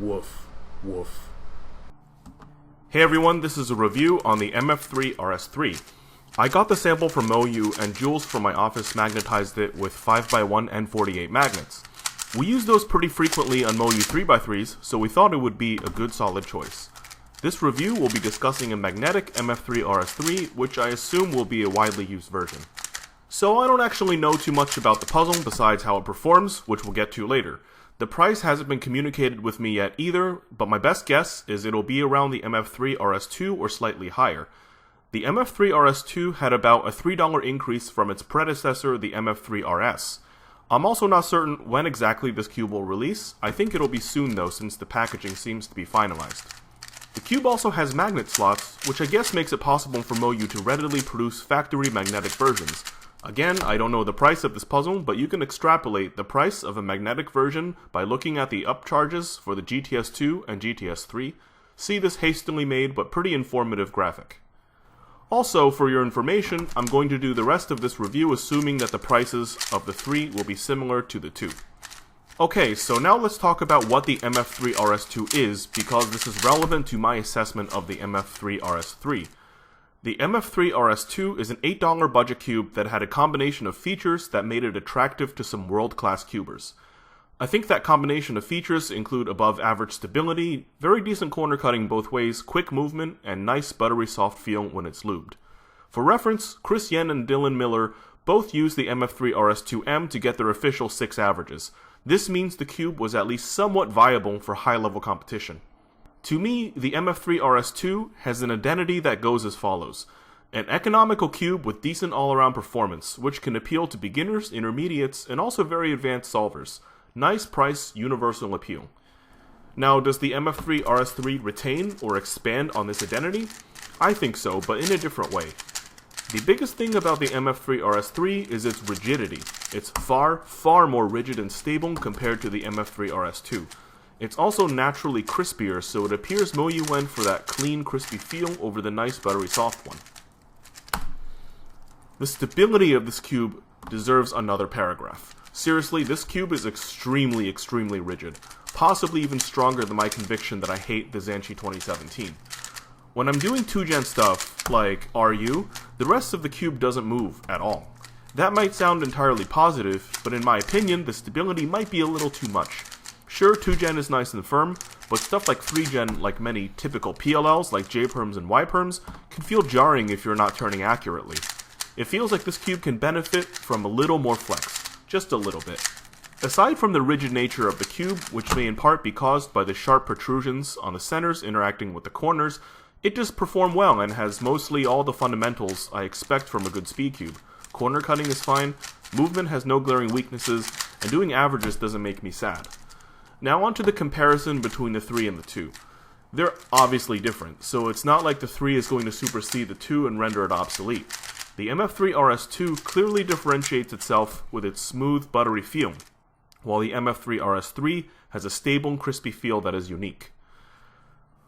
Woof, woof. Hey everyone, this is a review on the MF3RS3. I got the sample from MoU and Jules from my office magnetized it with 5x1 and 48 magnets. We use those pretty frequently on MoU 3x3s, so we thought it would be a good solid choice. This review will be discussing a magnetic MF3RS3, which I assume will be a widely used version. So I don't actually know too much about the puzzle besides how it performs, which we'll get to later. The price hasn't been communicated with me yet either, but my best guess is it'll be around the MF3RS2 or slightly higher. The MF3RS2 had about a $3 increase from its predecessor, the MF3RS. I'm also not certain when exactly this cube will release. I think it'll be soon though, since the packaging seems to be finalized. The cube also has magnet slots, which I guess makes it possible for MoU to readily produce factory magnetic versions. Again, I don't know the price of this puzzle, but you can extrapolate the price of a magnetic version by looking at the upcharges for the GTS2 and GTS3. See this hastily made but pretty informative graphic. Also, for your information, I'm going to do the rest of this review assuming that the prices of the 3 will be similar to the 2. Okay, so now let's talk about what the MF3RS2 is, because this is relevant to my assessment of the MF3RS3. The MF3RS2 is an $8 budget cube that had a combination of features that made it attractive to some world-class cubers. I think that combination of features include above-average stability, very decent corner cutting both ways, quick movement, and nice buttery soft feel when it's lubed. For reference, Chris Yen and Dylan Miller both used the MF3RS2M to get their official 6 averages. This means the cube was at least somewhat viable for high-level competition. To me, the MF3RS2 has an identity that goes as follows. An economical cube with decent all-around performance, which can appeal to beginners, intermediates, and also very advanced solvers. Nice price, universal appeal. Now, does the MF3RS3 retain or expand on this identity? I think so, but in a different way. The biggest thing about the MF3RS3 is its rigidity. It's far, far more rigid and stable compared to the MF3RS2. It's also naturally crispier, so it appears MoU went for that clean, crispy feel over the nice, buttery soft one. The stability of this cube deserves another paragraph. Seriously, this cube is extremely, extremely rigid, possibly even stronger than my conviction that I hate the Zhanchi 2017. When I'm doing 2-gen stuff, like RU, the rest of the cube doesn't move at all. That might sound entirely positive, but in my opinion, the stability might be a little too much. Sure, 2-gen is nice and firm, but stuff like 3-gen, like many typical PLLs like J-perms and Y-perms, can feel jarring if you're not turning accurately. It feels like this cube can benefit from a little more flex, just a little bit. Aside from the rigid nature of the cube, which may in part be caused by the sharp protrusions on the centers interacting with the corners, it does perform well and has mostly all the fundamentals I expect from a good speed cube. Corner cutting is fine, movement has no glaring weaknesses, and doing averages doesn't make me sad. Now on to the comparison between the 3 and the 2. They're obviously different, so it's not like the 3 is going to supersede the 2 and render it obsolete. The MF3RS2 clearly differentiates itself with its smooth, buttery feel, while the MF3RS3 has a stable, crispy feel that is unique.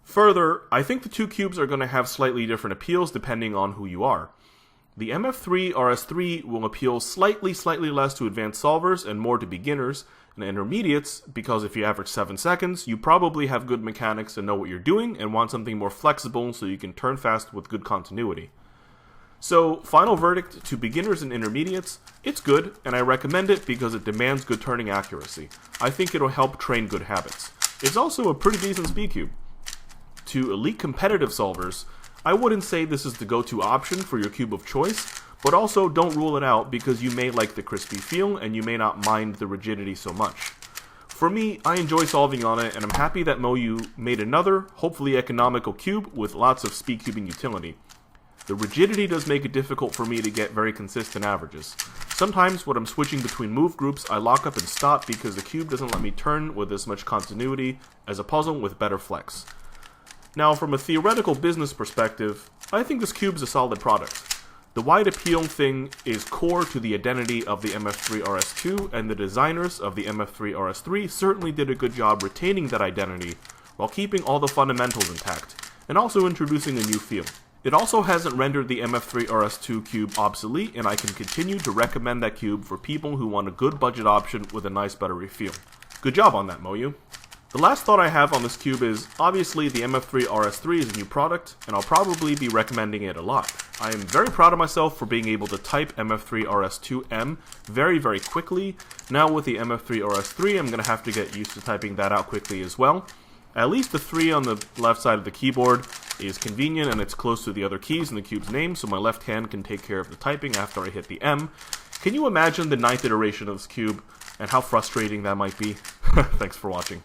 Further, I think the 2 cubes are going to have slightly different appeals depending on who you are. The MF3RS3 will appeal slightly less to advanced solvers and more to beginners and intermediates, because if you average 7 seconds, you probably have good mechanics and know what you're doing and want something more flexible so you can turn fast with good continuity. So, final verdict to beginners and intermediates, it's good, and I recommend it because it demands good turning accuracy. I think it'll help train good habits. It's also a pretty decent speed cube. To elite competitive solvers, I wouldn't say this is the go-to option for your cube of choice, but also don't rule it out because you may like the crispy feel and you may not mind the rigidity so much. For me, I enjoy solving on it and I'm happy that MoU made another, hopefully economical cube with lots of speed cubing utility. The rigidity does make it difficult for me to get very consistent averages. Sometimes when I'm switching between move groups, I lock up and stop because the cube doesn't let me turn with as much continuity as a puzzle with better flex. Now, from a theoretical business perspective, I think this cube's a solid product. The wide appeal thing is core to the identity of the MF3RS2, and the designers of the MF3RS3 certainly did a good job retaining that identity while keeping all the fundamentals intact, and also introducing a new feel. It also hasn't rendered the MF3RS2 cube obsolete, and I can continue to recommend that cube for people who want a good budget option with a nice buttery feel. Good job on that, MoU. The last thought I have on this cube is, obviously the MF3RS3 is a new product, and I'll probably be recommending it a lot. I am very proud of myself for being able to type MF3RS2M very, very quickly. Now with the MF3RS3, I'm going to have to get used to typing that out quickly as well. At least the 3 on the left side of the keyboard is convenient, and it's close to the other keys in the cube's name, so my left hand can take care of the typing after I hit the M. Can you imagine the 9th iteration of this cube, and how frustrating that might be? Thanks for watching.